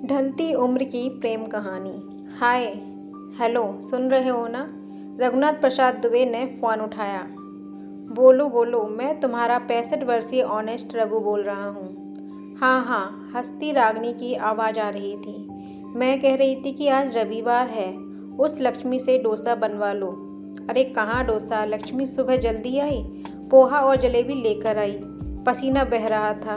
ढलती उम्र की प्रेम कहानी। हाय, हेलो, सुन रहे हो ना? रघुनाथ प्रसाद दुबे ने फ़ोन उठाया। बोलो बोलो, मैं तुम्हारा 65 वर्षीय ऑनेस्ट रघु बोल रहा हूँ। हाँ हाँ, हंसती रागनी की आवाज़ आ रही थी। मैं कह रही थी कि आज रविवार है, उस लक्ष्मी से डोसा बनवा लो। अरे कहाँ डोसा, लक्ष्मी सुबह जल्दी आई, पोहा और जलेबी लेकर आई। पसीना बह रहा था।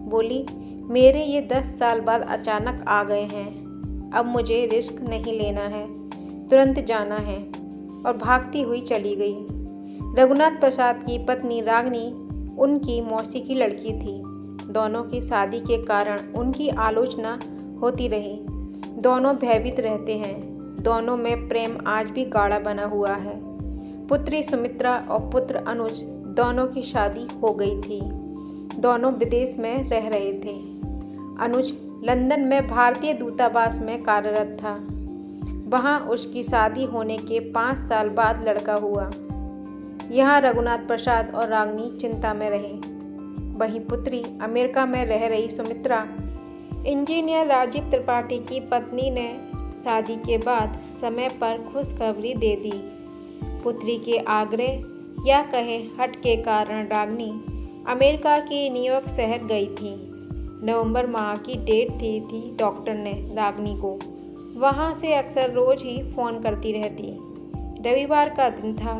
बोली, मेरे ये 10 साल बाद अचानक आ गए हैं। अब मुझे रिस्क नहीं लेना है, तुरंत जाना है। और भागती हुई चली गई। रघुनाथ प्रसाद की पत्नी रागनी उनकी मौसी की लड़की थी। दोनों की शादी के कारण उनकी आलोचना होती रही। दोनों भयभीत रहते हैं। दोनों में प्रेम आज भी गाढ़ा बना हुआ है। पुत्री सुमित्रा और पुत्र अनुज दोनों की शादी हो गई थी। दोनों विदेश में रह रहे थे। अनुज लंदन में भारतीय दूतावास में कार्यरत था। वहाँ उसकी शादी होने के 5 साल बाद लड़का हुआ। यहाँ रघुनाथ प्रसाद और रागनी चिंता में रहे। वहीं पुत्री अमेरिका में रह रही सुमित्रा इंजीनियर राजीव त्रिपाठी की पत्नी ने शादी के बाद समय पर खुशखबरी दे दी। पुत्री के आग्रह या कहे हट के कारण रागनी अमेरिका की न्यूयॉर्क शहर गई थी। नवंबर माह की डेट थी डॉक्टर ने रागनी को। वहाँ से अक्सर रोज ही फ़ोन करती रहती। रविवार का दिन था।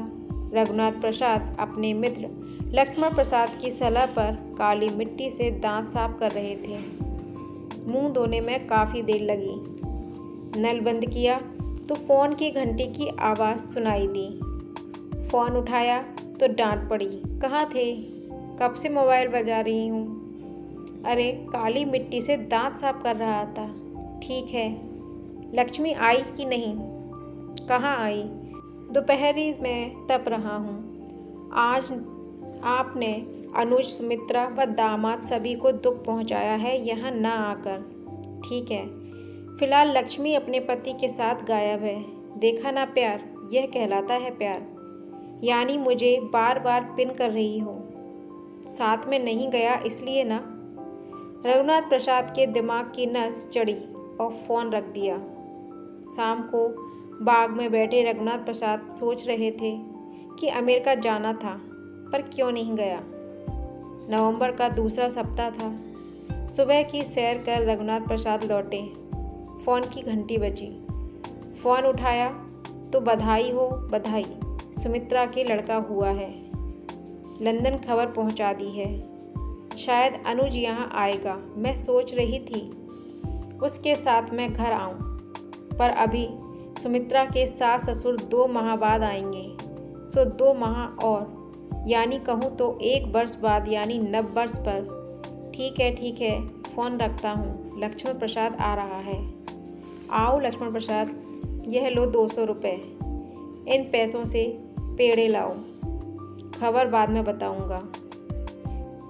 रघुनाथ प्रसाद अपने मित्र लक्ष्मण प्रसाद की सलाह पर काली मिट्टी से दांत साफ कर रहे थे। मुंह धोने में काफ़ी देर लगी। नल बंद किया तो फ़ोन की घंटी की आवाज़ सुनाई दी। फ़ोन उठाया तो डांट पड़ी। कहाँ थे? कब से मोबाइल बजा रही हूँ। अरे काली मिट्टी से दांत साफ कर रहा था। ठीक है, लक्ष्मी आई कि नहीं? कहाँ आई? दोपहरी में तप रहा हूँ। आज आपने अनुज, सुमित्रा व दामाद सभी को दुख पहुँचाया है यहाँ ना आकर। ठीक है, फिलहाल लक्ष्मी अपने पति के साथ गायब है। देखा ना प्यार, यह कहलाता है प्यार। यानी मुझे बार बार पिन कर रही हो। साथ में नहीं गया इसलिए ना। रघुनाथ प्रसाद के दिमाग की नस चढ़ी और फ़ोन रख दिया। शाम को बाग में बैठे रघुनाथ प्रसाद सोच रहे थे कि अमेरिका जाना था, पर क्यों नहीं गया। नवंबर का दूसरा सप्ताह था। सुबह की सैर कर रघुनाथ प्रसाद लौटे। फ़ोन की घंटी बजी। फ़ोन उठाया तो बधाई हो बधाई, सुमित्रा के लड़का हुआ है। लंदन खबर पहुंचा दी है। शायद अनुज यहाँ आएगा। मैं सोच रही थी उसके साथ मैं घर आऊँ, पर अभी सुमित्रा के सास ससुर 2 माह बाद आएंगे। सो 2 माह और, यानी कहूँ तो 1 वर्ष बाद, यानी 9 वर्ष पर। ठीक है, फ़ोन रखता हूँ। लक्ष्मण प्रसाद आ रहा है। आओ लक्ष्मण प्रसाद, यह लो 200 रुपये। इन पैसों से पेड़े लाओ। खबर बाद में बताऊंगा।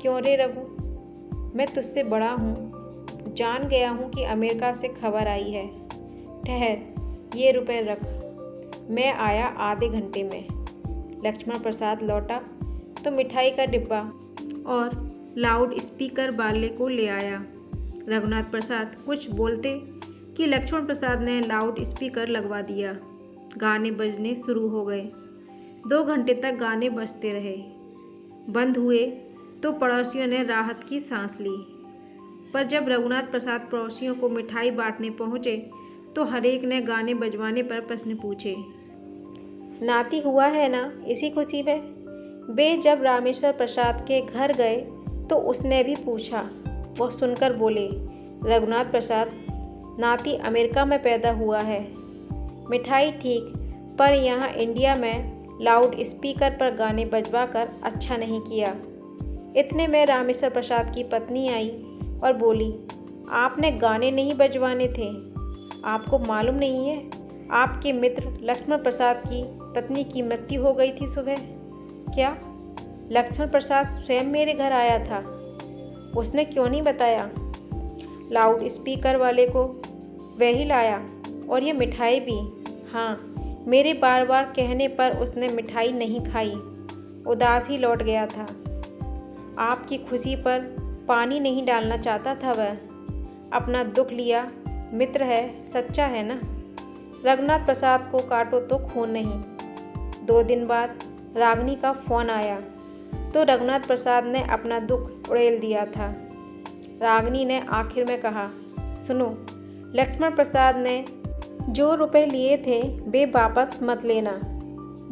क्यों रे रघु, मैं तुझसे बड़ा हूँ। जान गया हूँ कि अमेरिका से खबर आई है। ठहर, ये रुपए रख। मैं आया आधे घंटे में। लक्ष्मण प्रसाद लौटा तो मिठाई का डिब्बा और लाउड स्पीकर वाले को ले आया। रघुनाथ प्रसाद कुछ बोलते कि लक्ष्मण प्रसाद ने लाउड स्पीकर लगवा दिया। गाने बजने शुरू हो गए। 2 घंटे तक गाने बजते रहे। बंद हुए तो पड़ोसियों ने राहत की सांस ली। पर जब रघुनाथ प्रसाद पड़ोसियों को मिठाई बांटने पहुँचे तो हरेक ने गाने बजवाने पर प्रश्न पूछे। नाती हुआ है ना इसी खुशी में? वे जब रामेश्वर प्रसाद के घर गए तो उसने भी पूछा। वो सुनकर बोले, रघुनाथ प्रसाद, नाती अमेरिका में पैदा हुआ है। मिठाई ठीक, पर यहाँ इंडिया में लाउड स्पीकर पर गाने बजवा कर अच्छा नहीं किया। इतने में रामेश्वर प्रसाद की पत्नी आई और बोली, आपने गाने नहीं बजवाने थे? आपको मालूम नहीं है आपके मित्र लक्ष्मण प्रसाद की पत्नी की मृत्यु हो गई थी सुबह? क्या? लक्ष्मण प्रसाद स्वयं मेरे घर आया था। उसने क्यों नहीं बताया? लाउड स्पीकर वाले को वही लाया, और ये मिठाई भी। हाँ, मेरे बार बार कहने पर उसने मिठाई नहीं खाई, उदास ही लौट गया था। आपकी खुशी पर पानी नहीं डालना चाहता था वह। अपना दुख लिया, मित्र है, सच्चा है ना। रघुनाथ प्रसाद को काटो तो खून नहीं। 2 दिन बाद रागिनी का फ़ोन आया तो रघुनाथ प्रसाद ने अपना दुख उड़ेल दिया था। रागिनी ने आखिर में कहा, सुनो, लक्ष्मण प्रसाद ने जो रुपए लिए थे वे वापस मत लेना।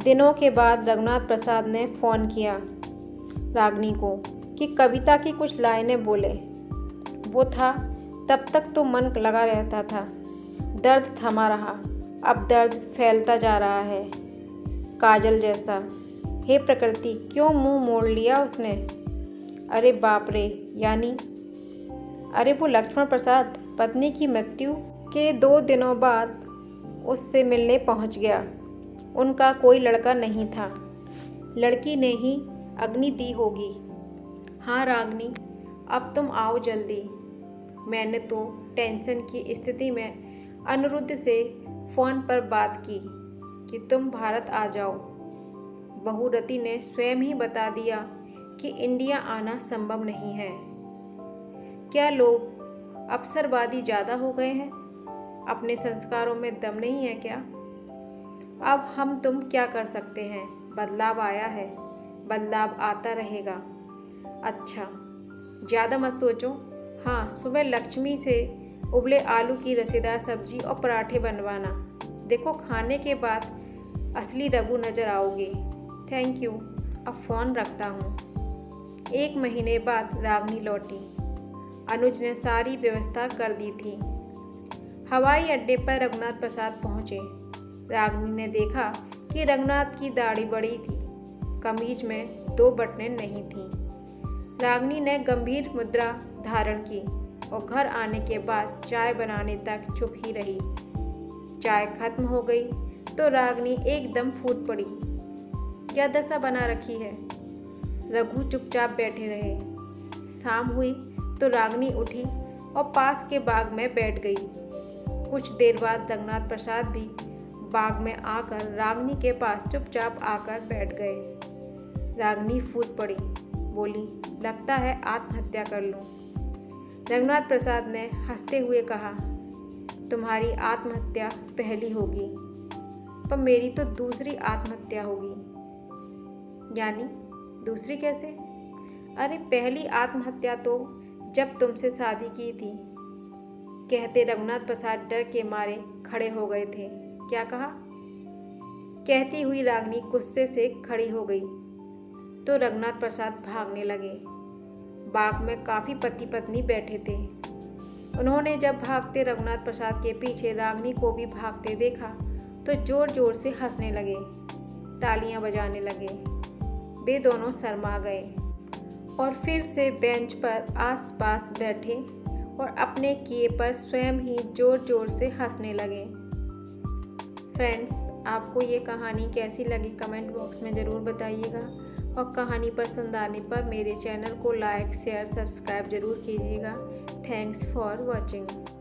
दिनों के बाद रघुनाथ प्रसाद ने फ़ोन किया रागिनी को कि कविता की कुछ लाइनें बोले। वो था, तब तक तो मन लगा रहता था, दर्द थमा रहा, अब दर्द फैलता जा रहा है काजल जैसा। हे प्रकृति, क्यों मुंह मोड़ लिया उसने। अरे बाप रे, यानी अरे वो लक्ष्मण प्रसाद पत्नी की मृत्यु के 2 दिनों बाद उससे मिलने पहुंच गया। उनका कोई लड़का नहीं था, लड़की ने ही अग्नि दी होगी। हाँ रागिनी, अब तुम आओ जल्दी। मैंने तो टेंशन की स्थिति में अनिरुद्ध से फ़ोन पर बात की कि तुम भारत आ जाओ। बहू रति ने स्वयं ही बता दिया कि इंडिया आना संभव नहीं है। क्या लोग अवसरवादी ज़्यादा हो गए हैं? अपने संस्कारों में दम नहीं है क्या? अब हम तुम क्या कर सकते हैं? बदलाव आया है, बदलाव आता रहेगा। अच्छा, ज़्यादा मत सोचो। हाँ, सुबह लक्ष्मी से उबले आलू की रसेदार सब्जी और पराठे बनवाना। देखो, खाने के बाद असली रघु नज़र आओगे। थैंक यू, अब फ़ोन रखता हूँ। 1 महीने बाद रागिनी लौटी। अनुज ने सारी व्यवस्था कर दी थी। हवाई अड्डे पर रघुनाथ प्रसाद पहुँचे। रागिनी ने देखा कि रघुनाथ की दाढ़ी बड़ी थी, कमीज में 2 बटनें नहीं थीं। रागिनी ने गंभीर मुद्रा धारण की और घर आने के बाद चाय बनाने तक चुप ही रही। चाय खत्म हो गई तो रागिनी एकदम फूट पड़ी। क्या दशा बना रखी है? रघु चुपचाप बैठे रहे। शाम हुई तो रागिनी उठी और पास के बाग में बैठ गई। कुछ देर बाद रघुनाथ प्रसाद भी बाग में आकर रागिनी के पास चुपचाप आकर बैठ गए। रागिनी फूट पड़ी, बोली, लगता है आत्महत्या कर लूं। रघुनाथ प्रसाद ने हंसते हुए कहा, तुम्हारी आत्महत्या पहली होगी, पर मेरी तो दूसरी आत्महत्या होगी। यानी दूसरी कैसे? अरे पहली आत्महत्या तो जब तुमसे शादी की थी। कहते रघुनाथ प्रसाद डर के मारे खड़े हो गए थे। क्या कहा? कहती हुई रागिनी गुस्से से खड़ी हो गई तो रघुनाथ प्रसाद भागने लगे। बाग में काफ़ी पति पत्नी बैठे थे। उन्होंने जब भागते रघुनाथ प्रसाद के पीछे रागिनी को भी भागते देखा तो ज़ोर ज़ोर से हंसने लगे, तालियां बजाने लगे। वे दोनों शर्मा गए और फिर से बेंच पर आसपास बैठे और अपने किए पर स्वयं ही ज़ोर ज़ोर से हंसने लगे। फ्रेंड्स, आपको ये कहानी कैसी लगी कमेंट बॉक्स में ज़रूर बताइएगा और कहानी पसंद आने पर मेरे चैनल को लाइक, शेयर, सब्सक्राइब ज़रूर कीजिएगा। Thanks for watching.